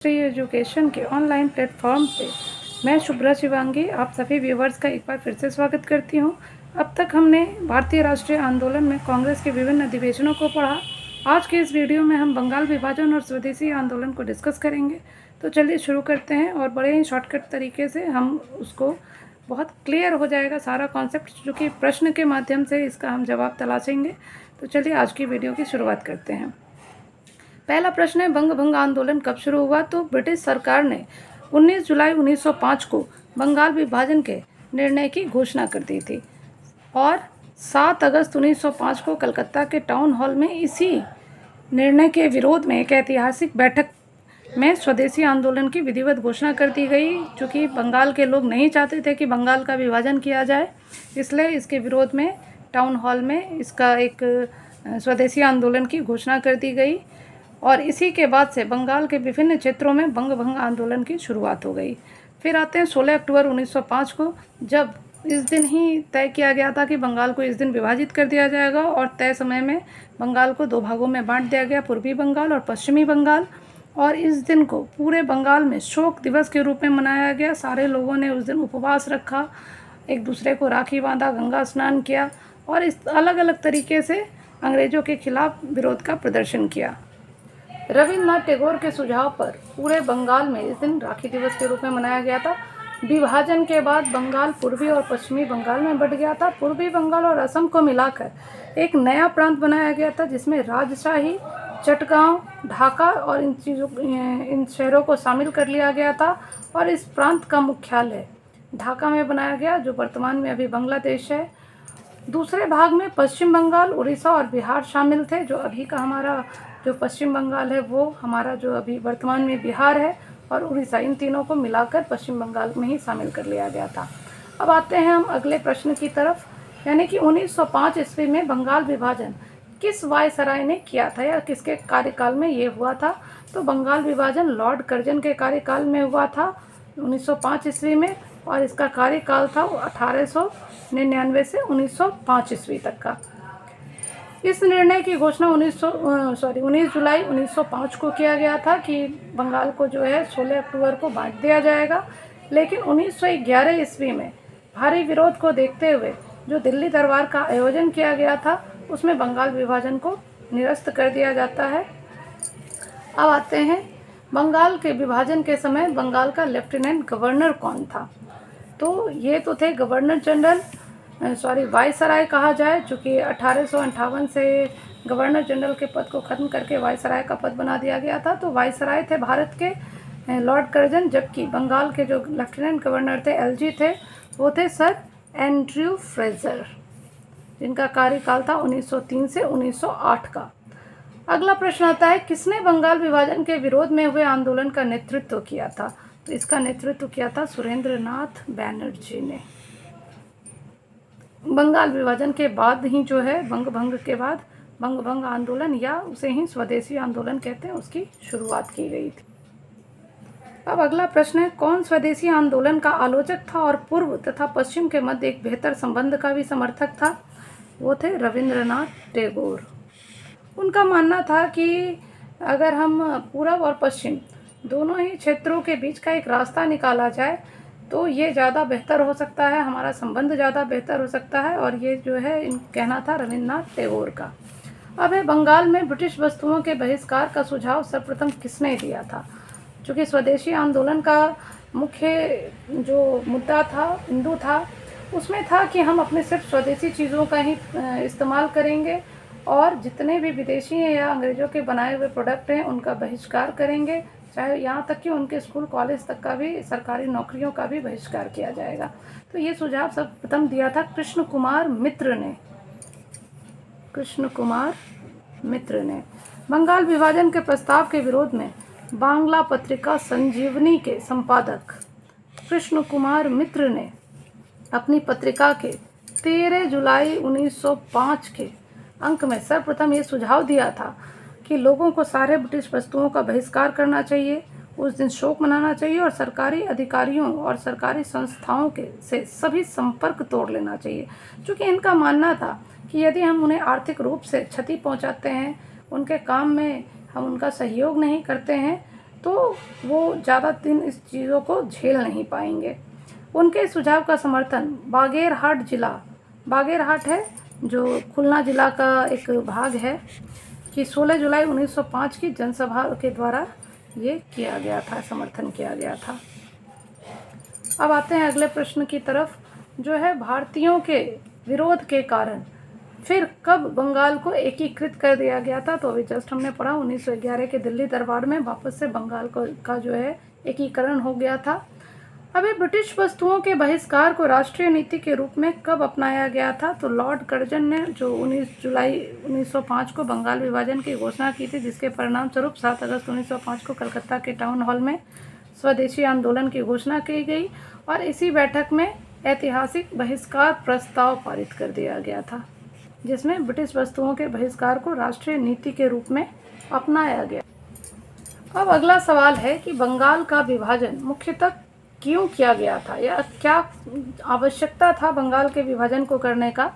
Free education के online platform पे मैं शुभ्रा शिवांगी आप सभी व्यूवर्स का एक बार फिर से स्वागत करती हूँ। अब तक हमने भारतीय राष्ट्रीय आंदोलन में कांग्रेस के विभिन्न अधिवेशनों को पढ़ा। आज के इस वीडियो में हम बंगाल विभाजन और स्वदेशी आंदोलन को डिस्कस करेंगे। तो चलिए शुरू करते हैं और बड़े ही शॉर्टकट तरीके से हम उसको बहुत क्लियर हो जाएगा सारा कॉन्सेप्ट, जो कि प्रश्न के माध्यम से इसका हम जवाब तलाशेंगे। तो चलिए आज की वीडियो की शुरुआत करते हैं। पहला प्रश्न है, बंग भंग आंदोलन कब शुरू हुआ? तो ब्रिटिश सरकार ने 19 जुलाई 1905 को बंगाल विभाजन के निर्णय की घोषणा कर दी थी और 7 अगस्त 1905 को कलकत्ता के टाउन हॉल में इसी निर्णय के विरोध में एक ऐतिहासिक बैठक में स्वदेशी आंदोलन की विधिवत घोषणा कर दी गई। चूँकि बंगाल के लोग नहीं चाहते थे कि बंगाल का विभाजन किया जाए, इसलिए इसके विरोध में टाउन हॉल में इसका एक स्वदेशी आंदोलन की घोषणा कर दी गई और इसी के बाद से बंगाल के विभिन्न क्षेत्रों में बंग भंग आंदोलन की शुरुआत हो गई। फिर आते हैं 16 अक्टूबर 1905 को, जब इस दिन ही तय किया गया था कि बंगाल को इस दिन विभाजित कर दिया जाएगा और तय समय में बंगाल को 2 भागों में बांट दिया गया, पूर्वी बंगाल और पश्चिमी बंगाल। और इस दिन को पूरे बंगाल में शोक दिवस के रूप में मनाया गया। सारे लोगों ने उस दिन उपवास रखा, एक दूसरे को राखी बांधा, गंगा स्नान किया और इस अलग अलग तरीके से अंग्रेज़ों के खिलाफ विरोध का प्रदर्शन किया। रविन्द्रनाथ टैगोर के सुझाव पर पूरे बंगाल में इस दिन राखी दिवस के रूप में मनाया गया था। विभाजन के बाद बंगाल पूर्वी और पश्चिमी बंगाल में बंट गया था। पूर्वी बंगाल और असम को मिलाकर एक नया प्रांत बनाया गया था, जिसमें राजशाही, चटगांव, ढाका और इन शहरों को शामिल कर लिया गया था और इस प्रांत का मुख्यालय ढाका में बनाया गया, जो वर्तमान में अभी बांग्लादेश है। दूसरे भाग में पश्चिम बंगाल, उड़ीसा और बिहार शामिल थे। जो अभी का हमारा जो पश्चिम बंगाल है वो हमारा जो अभी वर्तमान में बिहार है और उड़ीसा, इन तीनों को मिलाकर पश्चिम बंगाल में ही शामिल कर लिया गया था। अब आते हैं हम अगले प्रश्न की तरफ, यानी कि 1905 ईस्वी में बंगाल विभाजन किस वायसराय ने किया था या किसके कार्यकाल में ये हुआ था? तो बंगाल विभाजन लॉर्ड कर्जन के कार्यकाल में हुआ था 1905 ईस्वी में और इसका कार्यकाल था 1899 से 1905 ईस्वी तक का। इस निर्णय की घोषणा 19 जुलाई 1905 को किया गया था कि बंगाल को जो है 16 अक्टूबर को बांट दिया जाएगा। लेकिन 1911 ईस्वी में भारी विरोध को देखते हुए जो दिल्ली दरबार का आयोजन किया गया था, उसमें बंगाल विभाजन को निरस्त कर दिया जाता है। अब आते हैं, बंगाल के विभाजन के समय बंगाल का लेफ्टिनेंट गवर्नर कौन था? तो ये तो थे गवर्नर जनरल, वायसराय कहा जाए, चूँकि 1858 से गवर्नर जनरल के पद को ख़त्म करके वायसराय का पद बना दिया गया था। तो वायसराय थे भारत के लॉर्ड कर्जन, जबकि बंगाल के जो लेफ्टिनेंट गवर्नर थे, एलजी थे, वो थे सर एंड्रयू फ्रेजर, जिनका कार्यकाल था 1903 से 1908 का। अगला प्रश्न आता है, किसने बंगाल विभाजन के विरोध में हुए आंदोलन का नेतृत्व किया था? तो इसका नेतृत्व किया था सुरेंद्रनाथ बैनर्जी ने। बंगाल विभाजन के बाद ही जो है बंग भंग के बाद बंग भंग आंदोलन, या उसे ही स्वदेशी आंदोलन कहते हैं, उसकी शुरुआत की गई थी। अब अगला प्रश्न है, कौन स्वदेशी आंदोलन का आलोचक था और पूर्व तथा पश्चिम के मध्य एक बेहतर संबंध का भी समर्थक था? वो थे रविन्द्रनाथ टैगोर। उनका मानना था कि अगर हम पूर्व और पश्चिम दोनों ही क्षेत्रों के बीच का एक रास्ता निकाला जाए तो ये ज़्यादा बेहतर हो सकता है, हमारा संबंध ज़्यादा बेहतर हो सकता है, और ये जो है कहना था रविन्द्रनाथ टैगोर का। अब है, बंगाल में ब्रिटिश वस्तुओं के बहिष्कार का सुझाव सर्वप्रथम किसने दिया था? चूँकि स्वदेशी आंदोलन का मुख्य जो मुद्दा था, हिंदू था, उसमें था कि हम अपने सिर्फ स्वदेशी चीज़ों का ही इस्तेमाल करेंगे और जितने भी विदेशी हैं या अंग्रेज़ों के बनाए हुए प्रोडक्ट हैं उनका बहिष्कार करेंगे, चाहे यहाँ तक कि उनके स्कूल कॉलेज तक का भी, सरकारी नौकरियों का भी बहिष्कार किया जाएगा। तो ये सुझाव सर्वप्रथम दिया था कृष्ण कुमार मित्र ने। बंगाल विभाजन के प्रस्ताव के विरोध में बांग्ला पत्रिका संजीवनी के संपादक कृष्ण कुमार मित्र ने अपनी पत्रिका के 13 जुलाई 1905 के अंक में सर्वप्रथम ये सुझाव दिया था कि लोगों को सारे ब्रिटिश वस्तुओं का बहिष्कार करना चाहिए, उस दिन शोक मनाना चाहिए और सरकारी अधिकारियों और सरकारी संस्थाओं के से सभी संपर्क तोड़ लेना चाहिए। क्योंकि इनका मानना था कि यदि हम उन्हें आर्थिक रूप से क्षति पहुंचाते हैं, उनके काम में हम उनका सहयोग नहीं करते हैं, तो वो ज़्यादा दिन इस चीज़ों को झेल नहीं पाएंगे। उनके इस सुझाव का समर्थन बागेरहाट है जो खुलना जिला का एक भाग है कि 16 जुलाई 1905 की जनसभा के द्वारा ये किया गया था, समर्थन किया गया था। अब आते हैं अगले प्रश्न की तरफ, जो है भारतीयों के विरोध के कारण फिर कब बंगाल को एकीकृत कर दिया गया था। तो अभी जस्ट हमने पढ़ा 1911 के दिल्ली दरबार में वापस से बंगाल का जो है एकीकरण हो गया था। अभी ब्रिटिश वस्तुओं के बहिष्कार को राष्ट्रीय नीति के रूप में कब अपनाया गया था। तो लॉर्ड कर्जन ने जो 19 जुलाई 1905 को बंगाल विभाजन की घोषणा की थी, जिसके परिणाम स्वरूप 7 अगस्त 1905 को कलकत्ता के टाउन हॉल में स्वदेशी आंदोलन की घोषणा की गई और इसी बैठक में ऐतिहासिक बहिष्कार प्रस्ताव पारित कर दिया गया था, जिसमें ब्रिटिश वस्तुओं के बहिष्कार को राष्ट्रीय नीति के रूप में अपनाया गया। अब अगला सवाल है कि बंगाल का विभाजन मुख्यतः क्यों किया गया था या क्या आवश्यकता था बंगाल के विभाजन को करने का।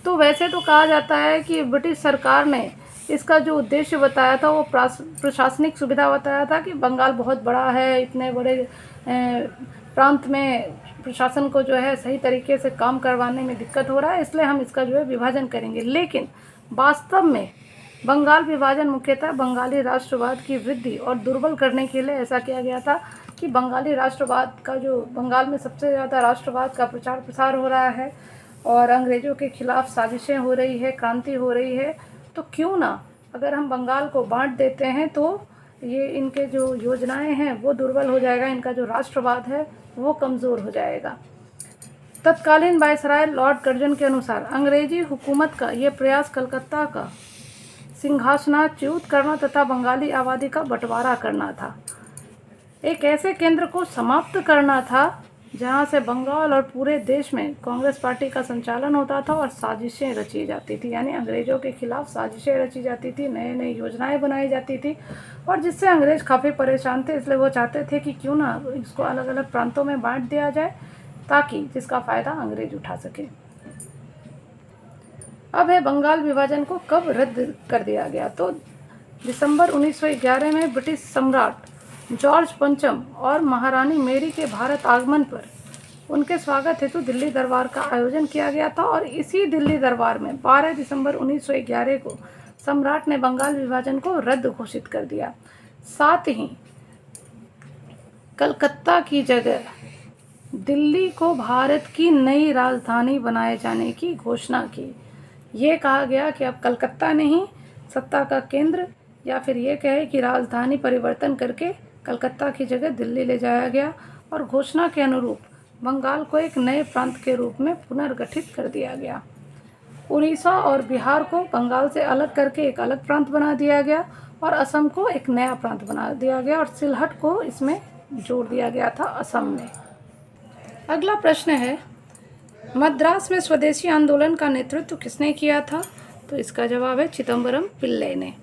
तो वैसे तो कहा जाता है कि ब्रिटिश सरकार ने इसका जो उद्देश्य बताया था वो प्रशासनिक सुविधा बताया था कि बंगाल बहुत बड़ा है, इतने बड़े प्रांत में प्रशासन को जो है सही तरीके से काम करवाने में दिक्कत हो रहा है, इसलिए हम इसका जो है विभाजन करेंगे। लेकिन वास्तव में बंगाल विभाजन मुख्यतः बंगाली राष्ट्रवाद की वृद्धि और दुर्बल करने के लिए ऐसा किया गया था कि बंगाली राष्ट्रवाद का जो बंगाल में सबसे ज़्यादा राष्ट्रवाद का प्रचार प्रसार हो रहा है और अंग्रेज़ों के खिलाफ साजिशें हो रही है, क्रांति हो रही है, तो क्यों ना अगर हम बंगाल को बांट देते हैं तो ये इनके जो योजनाएं हैं वो दुर्बल हो जाएगा, इनका जो राष्ट्रवाद है वो कमज़ोर हो जाएगा। तत्कालीन वायसराय लॉर्ड कर्जन के अनुसार अंग्रेजी हुकूमत का ये प्रयास कलकत्ता का सिंहासनाच्युत करना तथा बंगाली आबादी का बंटवारा करना था, एक ऐसे केंद्र को समाप्त करना था जहां से बंगाल और पूरे देश में कांग्रेस पार्टी का संचालन होता था और साजिशें रची जाती थी, यानी अंग्रेज़ों के खिलाफ साजिशें रची जाती थी, नए नई योजनाएं बनाई जाती थी और जिससे अंग्रेज़ काफ़ी परेशान थे। इसलिए वो चाहते थे कि क्यों ना इसको अलग अलग प्रांतों में बांट दिया जाए ताकि जिसका फ़ायदा अंग्रेज उठा सके। अब है बंगाल विभाजन को कब रद्द कर दिया गया। तो दिसंबर 1911 में ब्रिटिश सम्राट जॉर्ज पंचम और महारानी मेरी के भारत आगमन पर उनके स्वागत हेतु दिल्ली दरबार का आयोजन किया गया था और इसी दिल्ली दरबार में 12 दिसंबर 1911 को सम्राट ने बंगाल विभाजन को रद्द घोषित कर दिया। साथ ही कलकत्ता की जगह दिल्ली को भारत की नई राजधानी बनाए जाने की घोषणा की। ये कहा गया कि अब कलकत्ता नहीं, सत्ता का केंद्र या फिर ये कहे कि राजधानी परिवर्तन करके कलकत्ता की जगह दिल्ली ले जाया गया और घोषणा के अनुरूप बंगाल को एक नए प्रांत के रूप में पुनर्गठित कर दिया गया। उड़ीसा और बिहार को बंगाल से अलग करके एक अलग प्रांत बना दिया गया और असम को एक नया प्रांत बना दिया गया और सिलहट को इसमें जोड़ दिया गया था असम में। अगला प्रश्न है, मद्रास में स्वदेशी आंदोलन का नेतृत्व किसने किया था। तो इसका जवाब है चिदम्बरम पिल्ले ने।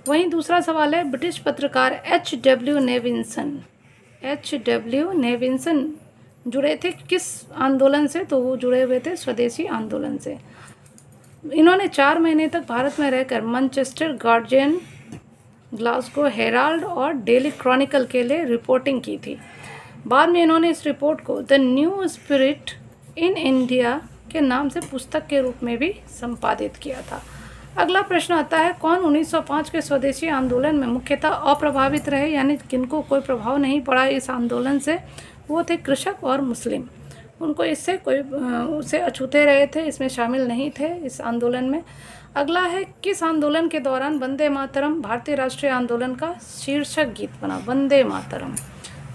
वहीं दूसरा सवाल है, ब्रिटिश पत्रकार H.W. नेविन्सन जुड़े थे किस आंदोलन से। तो वो जुड़े हुए थे स्वदेशी आंदोलन से। इन्होंने 4 महीने तक भारत में रहकर मैनचेस्टर गार्जियन, ग्लासगो हेराल्ड और डेली क्रॉनिकल के लिए रिपोर्टिंग की थी। बाद में इन्होंने इस रिपोर्ट को the new spirit in India के नाम से पुस्तक के रूप में भी संपादित किया था। अगला प्रश्न आता है, कौन 1905 के स्वदेशी आंदोलन में मुख्यतः अप्रभावित रहे, यानी किनको कोई प्रभाव नहीं पड़ा इस आंदोलन से। वो थे कृषक और मुस्लिम। उनको इससे कोई उससे अछूते रहे थे, इसमें शामिल नहीं थे इस आंदोलन में। अगला है, किस आंदोलन के दौरान वंदे मातरम भारतीय राष्ट्रीय आंदोलन का शीर्षक गीत बना। वंदे मातरम,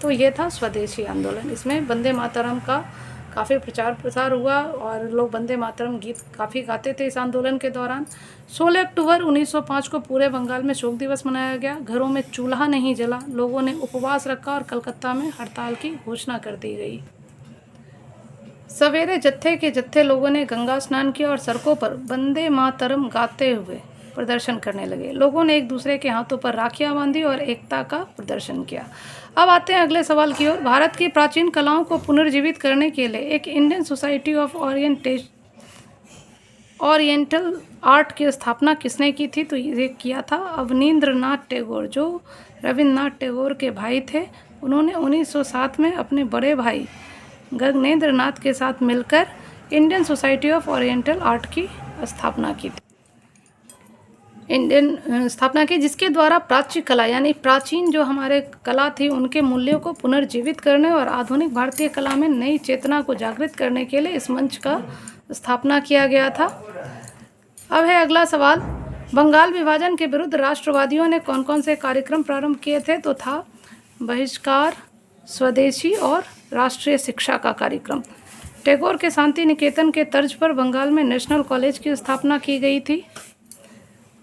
तो ये था स्वदेशी आंदोलन। इसमें वंदे मातरम का काफ़ी प्रचार प्रसार हुआ और लोग वंदे मातरम गीत काफ़ी गाते थे इस आंदोलन के दौरान। 16 अक्टूबर 1905 को पूरे बंगाल में शोक दिवस मनाया गया। घरों में चूल्हा नहीं जला, लोगों ने उपवास रखा और कलकत्ता में हड़ताल की घोषणा कर दी गई। सवेरे जत्थे के जत्थे लोगों ने गंगा स्नान किया और सड़कों पर वंदे मातरम गाते हुए प्रदर्शन करने लगे। लोगों ने एक दूसरे के हाथों पर राखियां बांधी और एकता का प्रदर्शन किया। अब आते हैं अगले सवाल की ओर। भारत की प्राचीन कलाओं को पुनर्जीवित करने के लिए एक Indian society of oriental art की स्थापना किसने की थी? तो ये किया था अवनींद्रनाथ टैगोर, जो रविन्द्रनाथ टैगोर के भाई थे। उन्होंने 1907 में अपने बड़े भाई गगनेंद्रनाथ के साथ मिलकर Indian society of oriental art की स्थापना की थी। जिसके द्वारा प्राच्य कला यानी प्राचीन जो हमारे कला थी उनके मूल्यों को पुनर्जीवित करने और आधुनिक भारतीय कला में नई चेतना को जागृत करने के लिए इस मंच का स्थापना किया गया था। अब है अगला सवाल, बंगाल विभाजन के विरुद्ध राष्ट्रवादियों ने कौन कौन से कार्यक्रम प्रारंभ किए थे? तो था बहिष्कार, स्वदेशी और राष्ट्रीय शिक्षा का कार्यक्रम। टैगोर के शांति निकेतन के तर्ज पर बंगाल में नेशनल कॉलेज की स्थापना की गई थी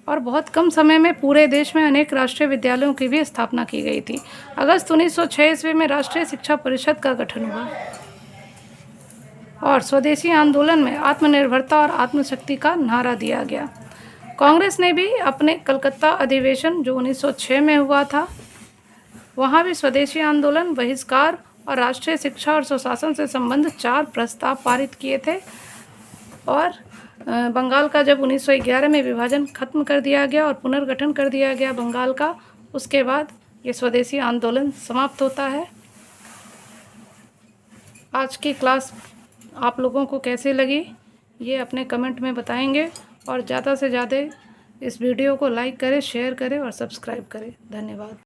और बहुत कम समय में पूरे देश में अनेक राष्ट्रीय विद्यालयों की भी स्थापना की गई थी। अगस्त 1906 ईस्वी में राष्ट्रीय शिक्षा परिषद का गठन हुआ और स्वदेशी आंदोलन में आत्मनिर्भरता और आत्मशक्ति का नारा दिया गया। कांग्रेस ने भी अपने कलकत्ता अधिवेशन जो 1906 में हुआ था, वहाँ भी स्वदेशी आंदोलन, बहिष्कार और राष्ट्रीय शिक्षा और सुशासन से संबंधित 4 प्रस्ताव पारित किए थे। और बंगाल का जब 1911 में विभाजन खत्म कर दिया गया और पुनर्गठन कर दिया गया बंगाल का, उसके बाद ये स्वदेशी आंदोलन समाप्त होता है। आज की क्लास आप लोगों को कैसे लगी ये अपने कमेंट में बताएंगे और ज़्यादा से ज़्यादा इस वीडियो को लाइक करें, शेयर करें और सब्सक्राइब करें। धन्यवाद।